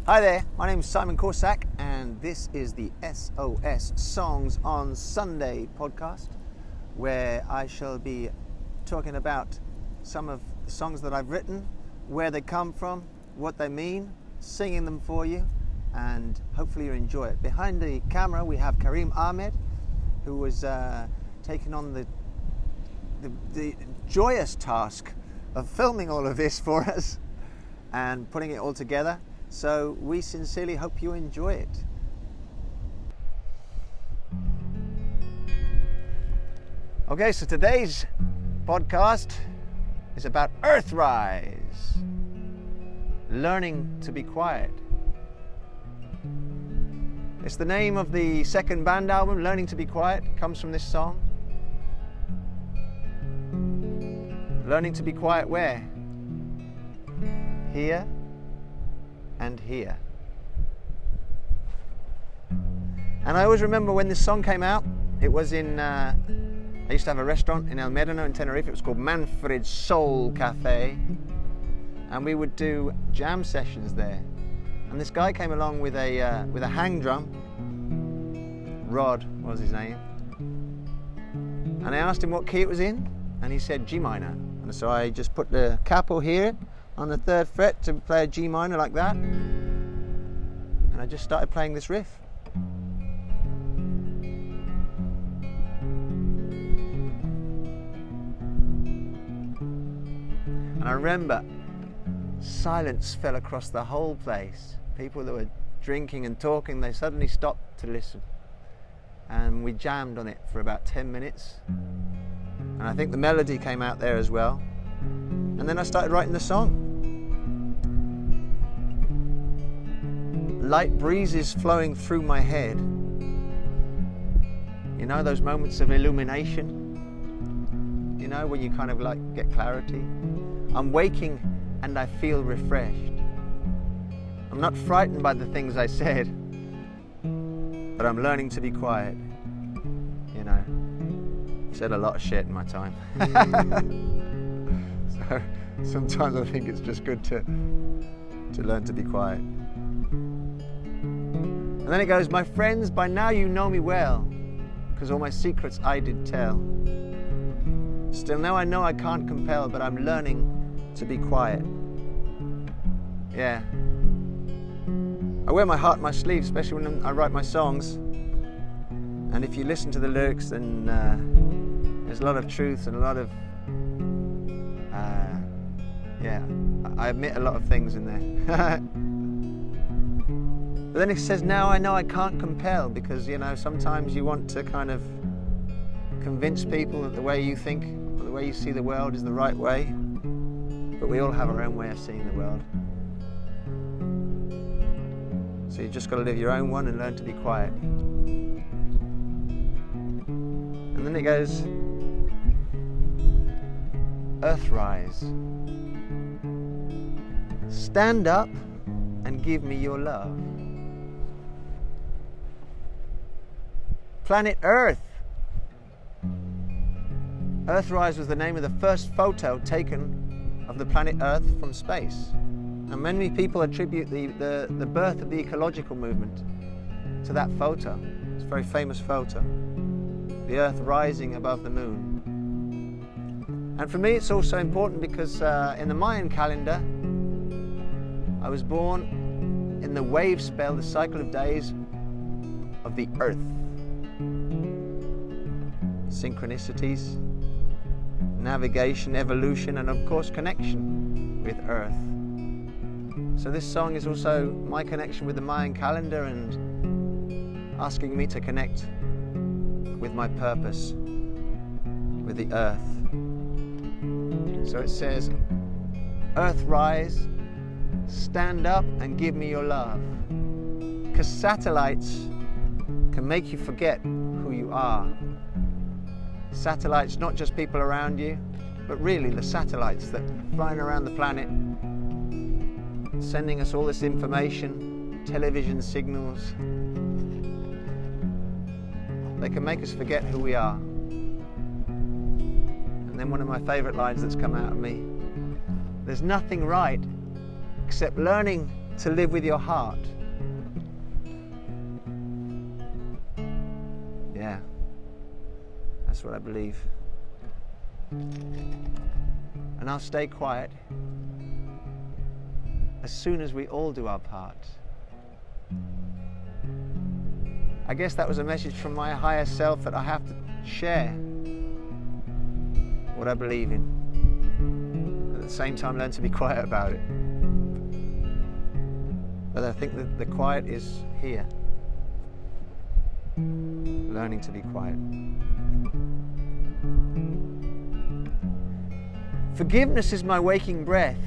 Hi there, my name is Simon Korsak and this is the SOS Songs on Sunday podcast, where I shall be talking about some of the songs that I've written, where they come from, what they mean, singing them for you, and hopefully you enjoy it. Behind the camera we have Karim Ahmed, who was taking on the joyous task of filming all of this for us and putting it all together. So we sincerely hope you enjoy it. Okay, so today's podcast is about Earthrise, learning to be quiet. It's the name of the second band album, Learning to be Quiet, comes from this song. Learning to be quiet where? Here and here. And I always remember when this song came out, it was in, I used to have a restaurant in El Médano in Tenerife. It was called Manfred's Soul Cafe, and we would do jam sessions there. And this guy came along with a hang drum. Rod was his name. And I asked him what key it was in, and he said G minor. And so I just put the capo here on the 3rd fret to play a G minor like that, and I just started playing this riff. And I remember silence fell across the whole place. People that were drinking and talking, they suddenly stopped to listen, and we jammed on it for about 10 minutes, and I think the melody came out there as well. And then I started writing the song. Light breezes flowing through my head. You know, those moments of illumination? You know, when you kind of like get clarity? I'm waking and I feel refreshed. I'm not frightened by the things I said, but I'm learning to be quiet. You know, I've said a lot of shit in my time. So sometimes I think it's just good to learn to be quiet. And then it goes, my friends, by now you know me well, because all my secrets I did tell. Still now I know I can't compel, but I'm learning to be quiet. Yeah. I wear my heart on my sleeve, especially when I write my songs. And if you listen to the lyrics, then there's a lot of truth and a lot of yeah, I admit a lot of things in there. But then it says, now I know I can't compel, because, you know, sometimes you want to kind of convince people that the way you think, or the way you see the world is the right way. But we all have our own way of seeing the world. So you just got to live your own one and learn to be quiet. And then it goes, Earthrise. Stand up and give me your love. Planet Earth. Earthrise was the name of the first photo taken of the planet Earth from space. And many people attribute the birth of the ecological movement to that photo. It's a very famous photo. The Earth rising above the moon. And for me it's also important because in the Mayan calendar, I was born in the wave spell, the cycle of days of the Earth. Synchronicities, navigation, evolution, and of course connection with Earth. So this song is also my connection with the Mayan calendar and asking me to connect with my purpose, with the Earth. So it says, Earthrise, stand up and give me your love. Because satellites can make you forget who you are. Satellites, not just people around you, but really the satellites that are flying around the planet, sending us all this information, television signals. They can make us forget who we are. And then one of my favorite lines that's come out of me, there's nothing right except learning to live with your heart. Yeah, that's what I believe. And I'll stay quiet as soon as we all do our part. I guess that was a message from my higher self that I have to share what I believe in. At the same time, learn to be quiet about it. But I think that the quiet is here. Learning to be quiet. Forgiveness is my waking breath.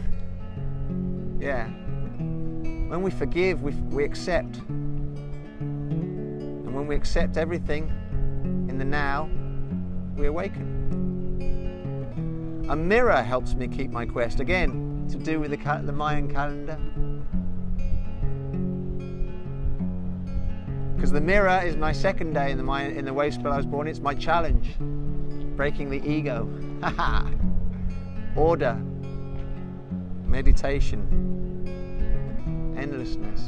Yeah. When we forgive, we accept. And when we accept everything in the now, we awaken. A mirror helps me keep my quest. Again, to do with the Mayan calendar. Because the mirror is my second day in the wave spell I was born. It's my challenge. Breaking the ego. Order. Meditation. Endlessness.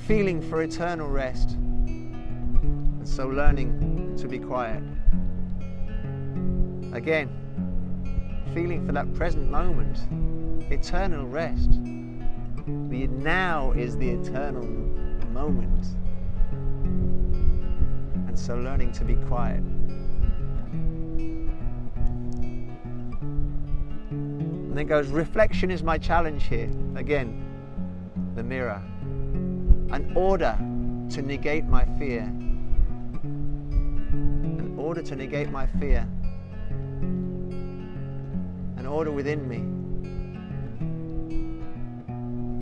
Feeling for eternal rest. And so learning to be quiet. Again, feeling for that present moment. Eternal rest. The now is the eternal moment. And so learning to be quiet. And then it goes, reflection is my challenge here. Again, the mirror. An order to negate my fear. An order to negate my fear. An order within me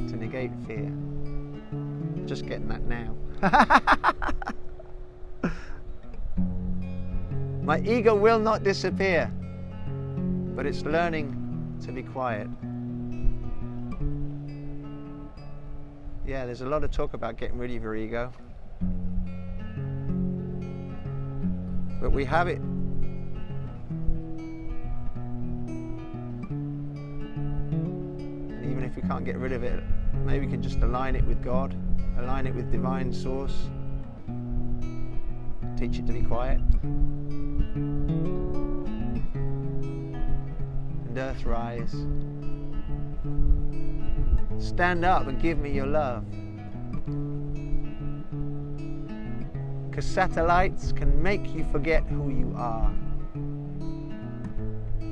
to negate fear. Just getting that now. My ego will not disappear, but it's learning to be quiet. Yeah, there's a lot of talk about getting rid of your ego. But we have it. And even if we can't get rid of it, maybe we can just align it with God, align it with divine source, teach it to be quiet. And Earthrise. Stand up and give me your love. Because satellites can make you forget who you are.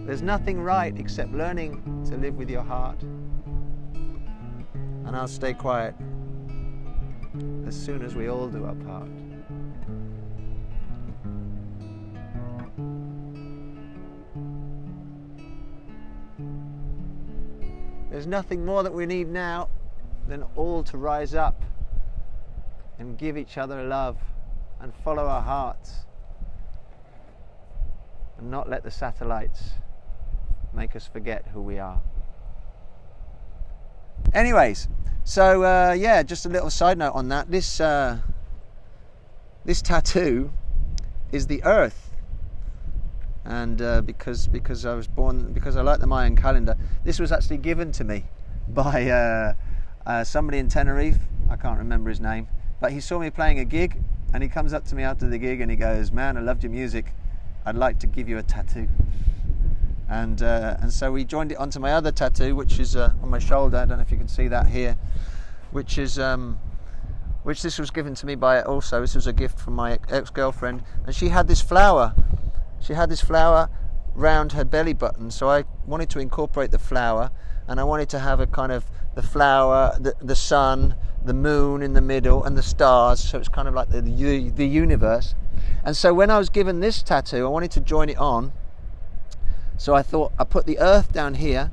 There's nothing right except learning to live with your heart. And I'll stay quiet as soon as we all do our part. There's nothing more that we need now than all to rise up and give each other love and follow our hearts and not let the satellites make us forget who we are. Anyways, so yeah, just a little side note on that. This tattoo is the Earth. And because I was born, because I like the Mayan calendar, this was actually given to me by somebody in Tenerife. I can't remember his name, but he saw me playing a gig, and he comes up to me after the gig and he goes, "Man, I loved your music. I'd like to give you a tattoo." And so we joined it onto my other tattoo, which is on my shoulder. I don't know if you can see that here, which is which this was given to me by also. This was a gift from my ex-girlfriend, and she had this flower. She had this flower round her belly button, so I wanted to incorporate the flower, and I wanted to have a kind of the flower, the sun, the moon in the middle, and the stars, so it's kind of like the universe. And so when I was given this tattoo, I wanted to join it on, so I thought I put the Earth down here,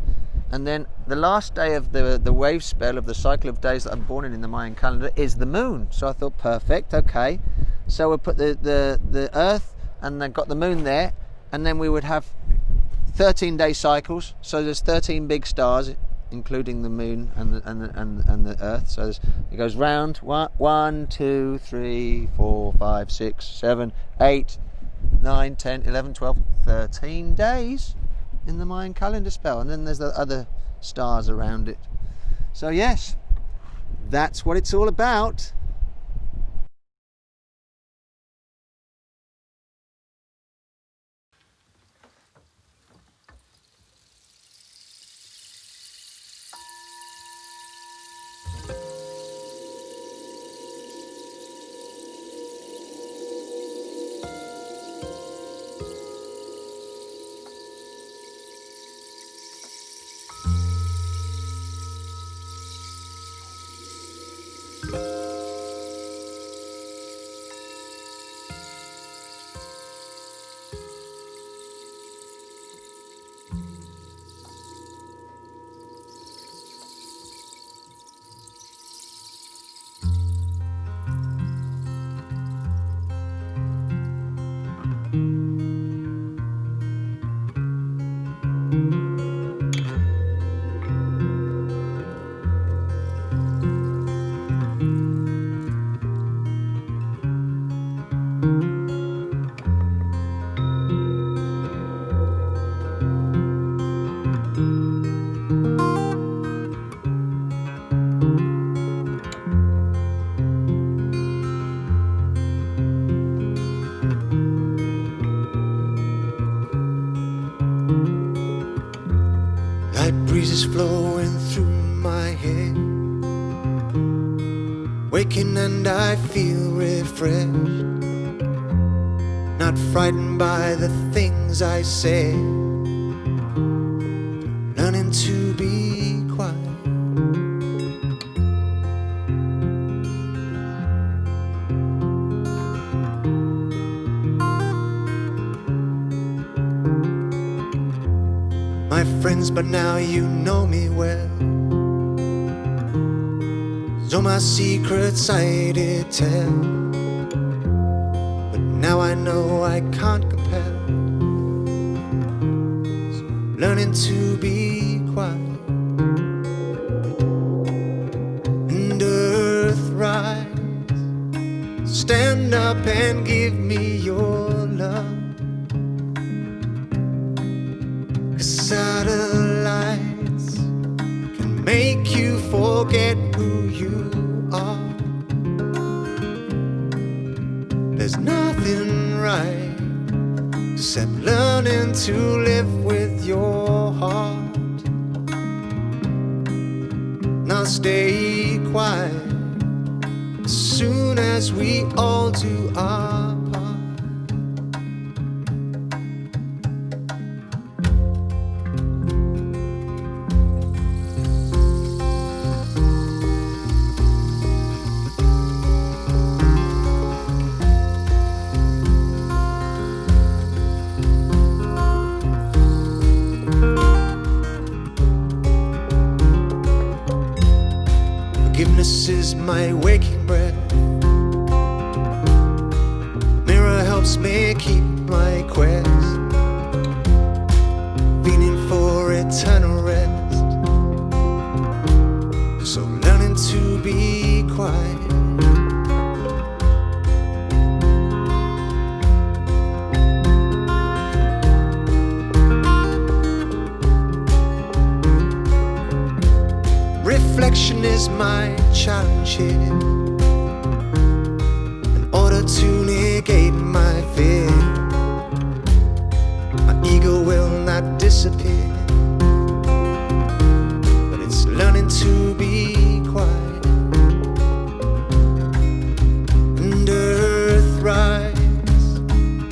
and then the last day of the wave spell of the cycle of days that I'm born in the Mayan calendar is the moon. So I thought, perfect, okay. So we put the Earth, and then got the moon there, and then we would have 13-day cycles. So there's 13 big stars, including the moon and the Earth. So it goes round 1, 2, 3, 4, 5, 6, 7, 8, 9, 10, 11, 12, 13 days in the Mayan calendar spell. And then there's the other stars around it. So yes, that's what it's all about. Breezes flowing through my head, waking and I feel refreshed, not frightened by the things I say, learning to be quiet. My friends, but now you know me well, so my secrets I did tell, but now I know I can't compare, so I'm learning to be quiet. And Earthrise, stand up and give me your love. Satellites can make you forget who you are. There's nothing right except learning to live with your heart. Now stay quiet as soon as we all do our part. Forgiveness is my waking breath. Mirror helps me keep my quest, feeling for eternal rest. So learning to be quiet. Reflection is my challenge here, in order to negate my fear. My ego will not disappear, but it's learning to be quiet. And Earthrise,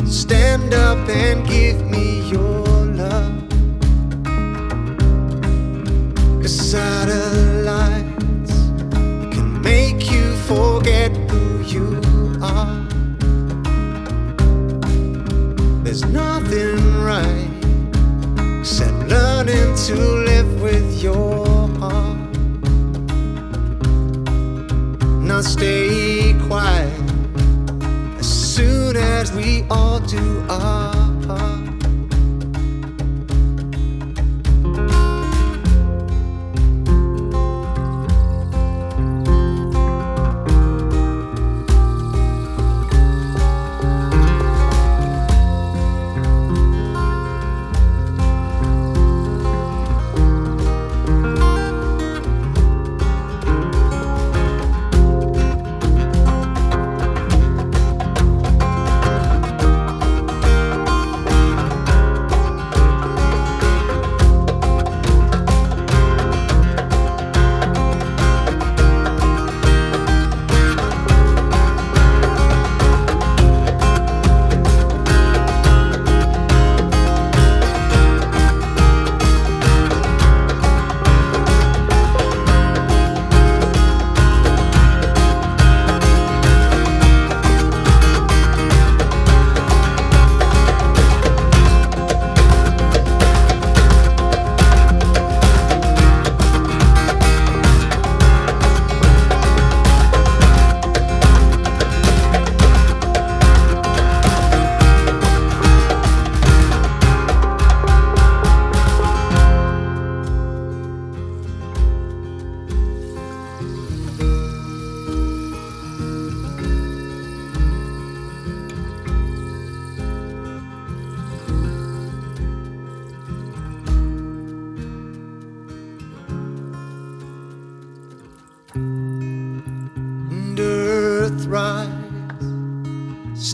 stand up and give me your love. 'Cause satellites can make you forget who you are. There's nothing right except learning to live with your heart. Now stay quiet as soon as we all do our part.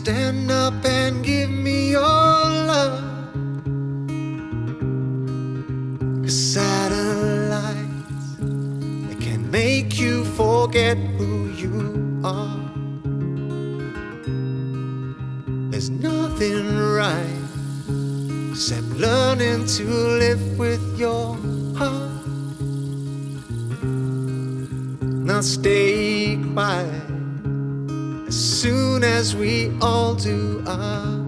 stand up and give me your love. 'Cause satellites, they can make you forget who you are. There's nothing right except learning to live with your heart. Now stay quiet as soon as we all do our